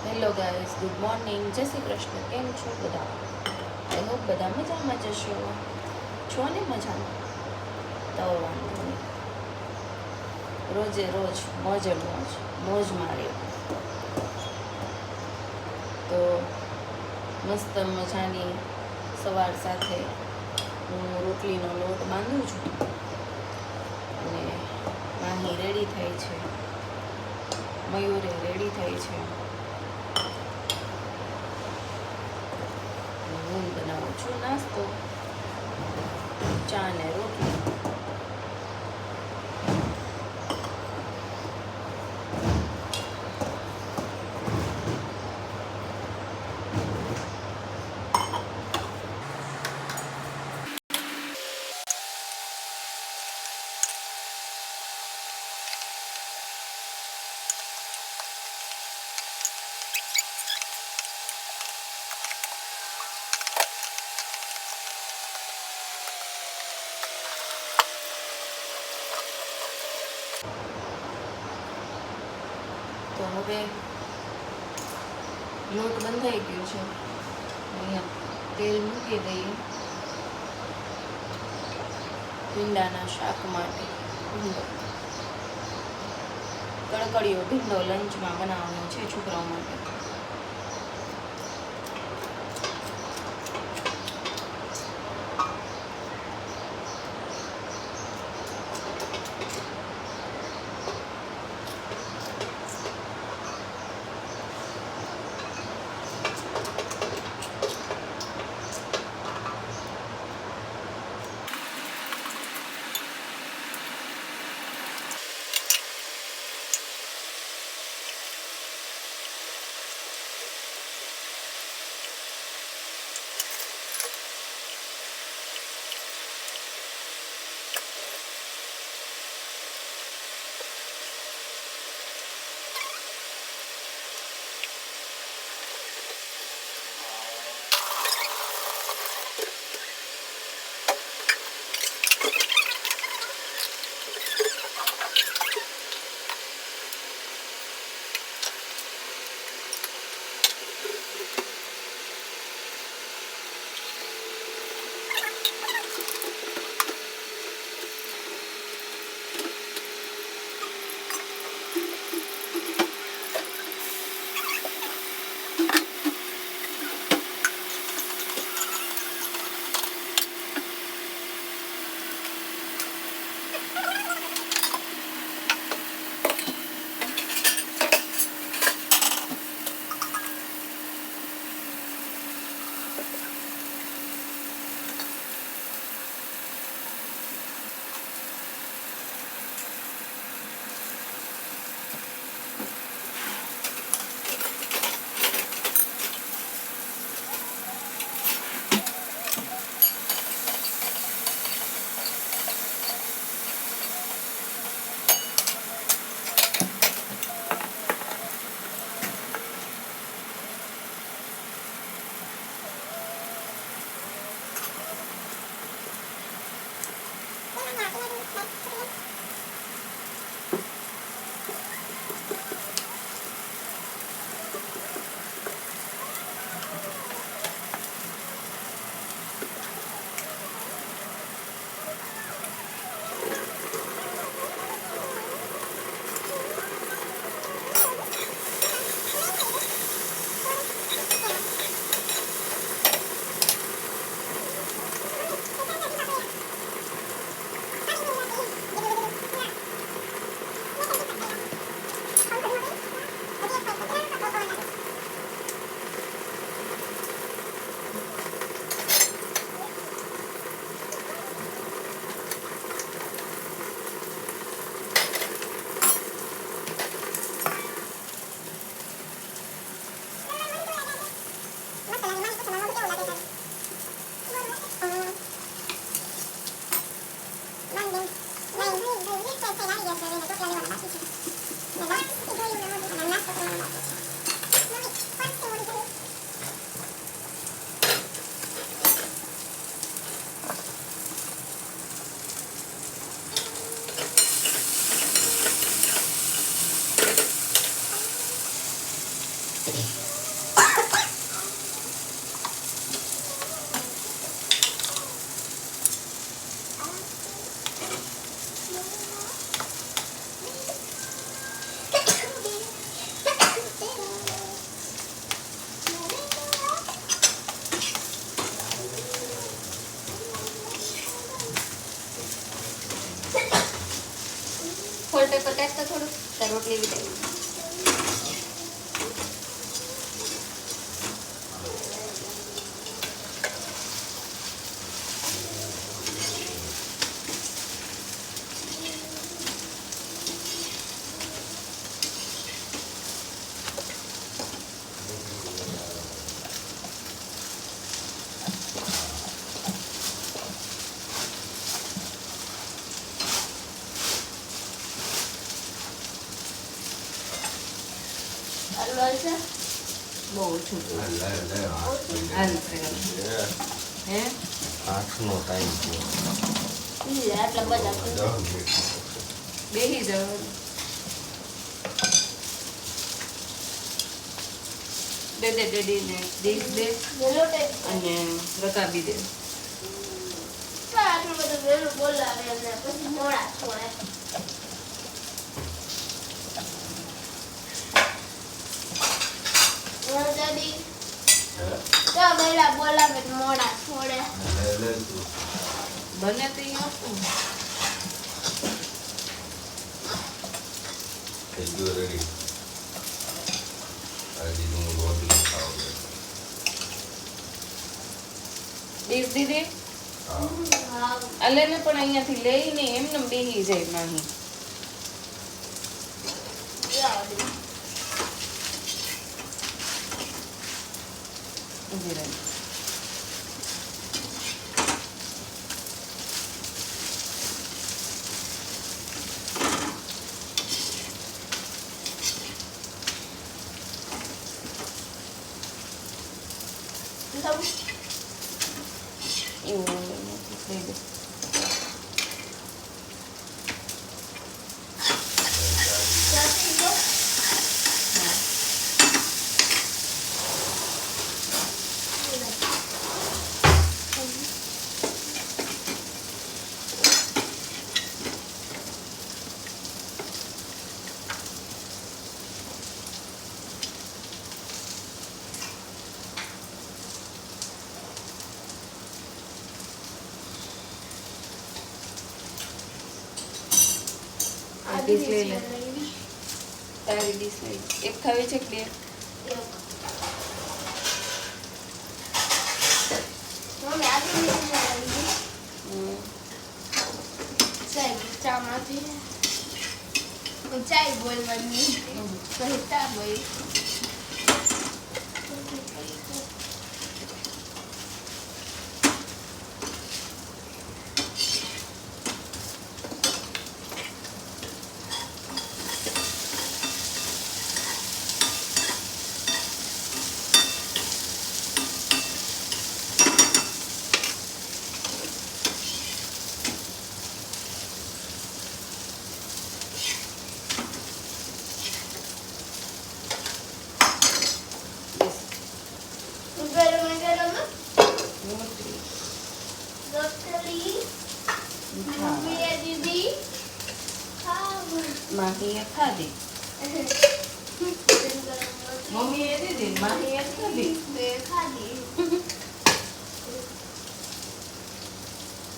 Hello guys, good morning, જય શ્રી કૃષ્ણ. કેમ છો બધા? આઈ હોપ બધા મજામાં જશો. છો ને મજામાં? તો વાંધો નહીં. રોજે રોજ મોજે મોજ, મોજ માર્યો. તો મસ્ત મજાની સવાર સાથે હું રોટલીનો લોટ બાંધું છું અને માહી રેડી થાય છે, મયુરે રેડી થાય છે. હું બનાવું છું નાસ્તો, ચા ને રોટલી. તો હવે લોટ બંધાઈ ગયો છે. અહીંયા તેલ મૂકી દઈએ ભીંડાના શાક માટે. કડકડીયો ભીંડો લંચમાં બનાવવાનો છે છોકરાઓ માટે. ફોલ પેપર કાઢતા થોડું તાર રોટલી વિટાવી બહુ ઓછું હે આઠનો ટાઈમ આટલા બધા બેસી જવાનું દે ડેડીને ડીશ દે અને રકાબી દે આટલું બધું વહેલું બોલાવે અને પછી મોડા છોડે દાદી તો વહેલા બોલાવે મોડા છોડે બને તો ઈ આપું ડીશ દીધી અલેને પણ અહીંયાથી લઈને એમને બેહી જાય માહી ઊભી રહે એવું થઈ ગયું ડીશ લઈ લે તારી ડીશ લઈ એક ખાવી છે કે બે ચાય બોલવાની કહેતા ભાઈ માહીએ ખાધી મમ્મીએ દીધી માહીએ ખાધી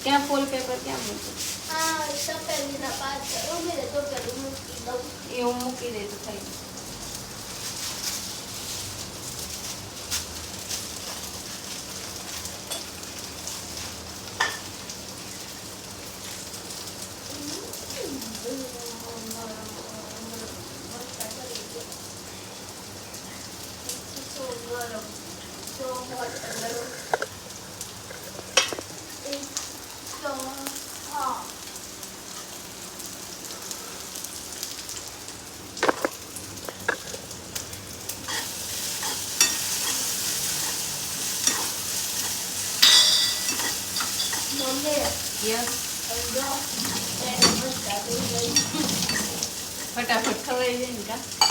ક્યાં ફોલ પેપર ક્યાં મૂક્યું તપેલીના પાછળ ઉભી રહે તપેલી મૂકી દઉં એ હું મૂકી દે તો થઈ યસ ફટાફટ ખવાઈ જાય ને કા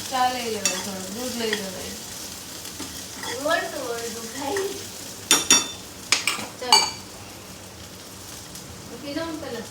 ચા લઈ લેવાય, થોડું દૂધ લઈ લેવાય. વળતું ખાઈ. ચાલો મૂકી દઉં ને પેલા.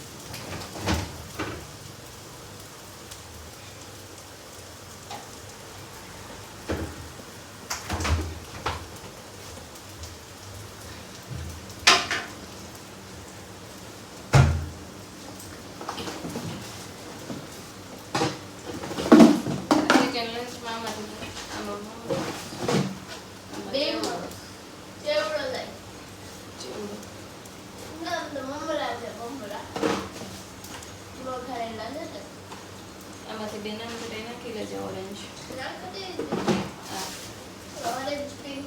ચેવડો જાય. ના તો મમરા છે મમરા. વઘારેલા છે ને. આમાંથી બે નામ નાખી લેજે ઓરેન્જ. નાખી દે. હા orange pink.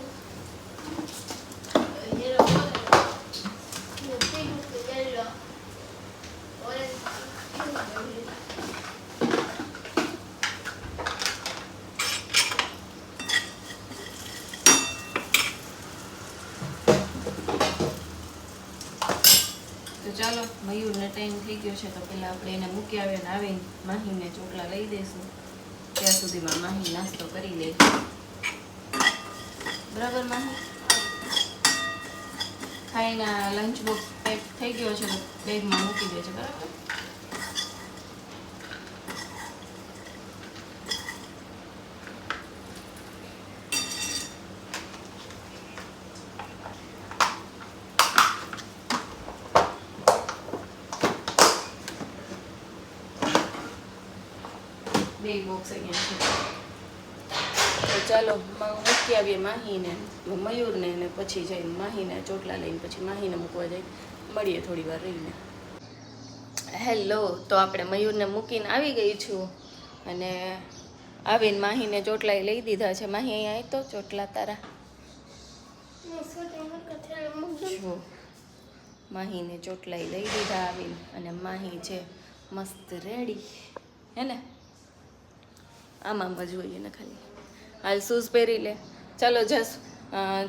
Yellow pink yellow. Orange pink. તો ચાલો મયુરને ટાઈમ થઈ ગયો છે તો પેલા આપણે એને મૂકી આવે ને આવીને માહીને ચોટલા લઈ દઈશું. ત્યાં સુધીમાં માહી નાસ્તો કરી લે. બરાબર માહી? ખાઈને લંચ બોક્સ પેક થઈ ગયો છે તો બેગમાં મૂકી દે છે. બરાબર? બે બોક્સ અહીંયા છે. તો ચાલો મૂકી આવીએ માહીને મયુરને ને પછી જઈને માહીને ચોટલા લઈને પછી માહીને મૂકવા જઈ મળીએ થોડી વાર રહીને. હેલો, તો આપણે મયુરને મૂકીને આવી ગઈ છું અને આવીને માહીને ચોટલા લઈ દીધા છે. માહી અહીંયા આવી તો ચોટલા તારા જો માહીને ચોટલા લઈ દીધા આવીને અને માહી છે મસ્ત રેડી હે ને. આમાં જોઈએ ને ખાલી હાલ શૂઝ પહેરી લે. ચાલો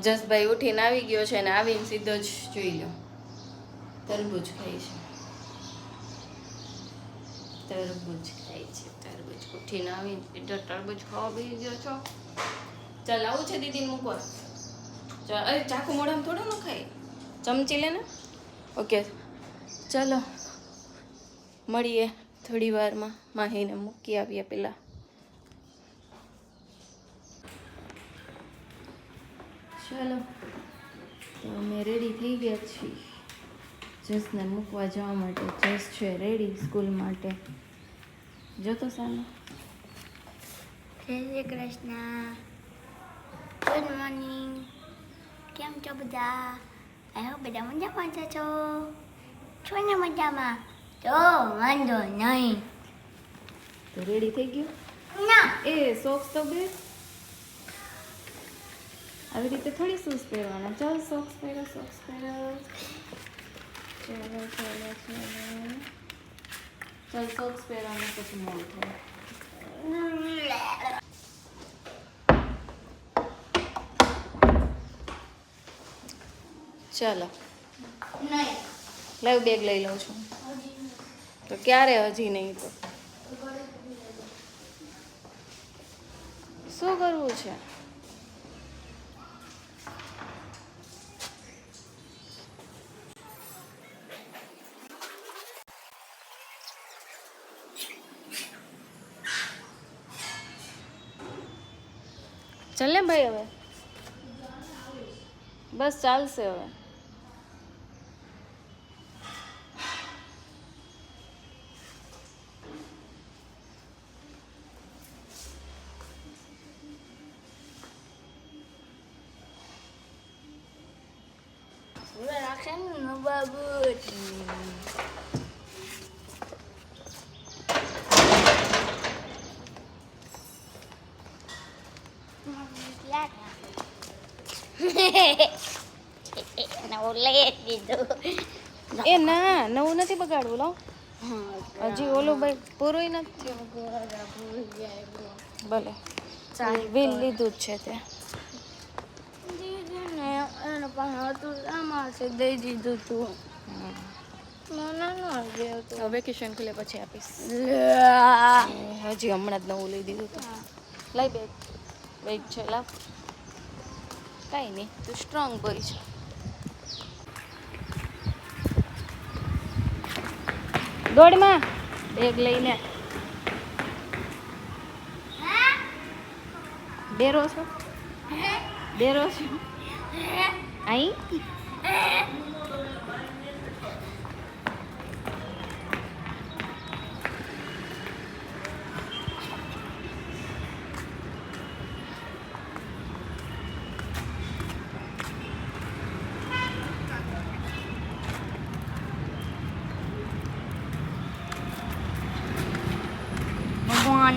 જસભાઈ ઉઠીને આવી ગયો છે અને આવીને સીધો જ જોઈ લો તરબૂચ ખાય છે. તરબૂચ ખાય છે. તરબૂચ ઉઠીને આવીને સીધો તરબૂચ ખાવા બેસી ગયો છો. ચાલ આવું છે દીદીને મૂકવા. ચાલ અરે ચાકુ મોઢામાં થોડું ન ખાય, ચમચી લે ને. ઓકે ચાલો મળીએ થોડી વારમાં. માહીને મૂકી આવીએ પેલા. ચાલો તો અમે રેડી થઈ ગયા છીએ જસને મૂકવા જવા માટે. જસ છે રેડી સ્કૂલ માટે. જોતો સામે. જય શ્રી કૃષ્ણ. Good morning. કેમ છો બધા? આઈ હોપ બધા મજામાં છો. છો ને મજામાં? તો વાંધો નહીં. તો રેડી થઈ ગયું? ના. એ સોક્સ તો બે આવી રીતે થોડી શૂઝ પહેરવાના. ચાલ સોક્સ પહેરો, સોક્સ પહેરો. ચાલો ચાલો ચાલો ચાલ સોક્સ પહેરવાના પછી મોડું થાય. ચાલો નહીં. લાવ બેગ લઈ લઉં છું. તો ક્યારે? હજી નહીં. તો શું કરવું છે? ચાલ ને ભાઈ હવે બસ ચાલશે હવે. રાખે ને બાબુ. એ ના નવું નથી બગાડવું. લો હજી ઓલું ભાઈ પૂરું નથી થયું. ભલે બિલ લીધું જ છે તે. દઈ દીધું તું. વેકેશન ખુલે પછી આપીશ. હજી હમણાં જ નવું લઈ દીધું હતું. લાઈ બેગ છે લાવ કાંઈ નહીં તું સ્ટ્રોંગ બોય છે દોડમાં બેગ લઈને ડેરો છો ડેરો છો અહીં ભગવાન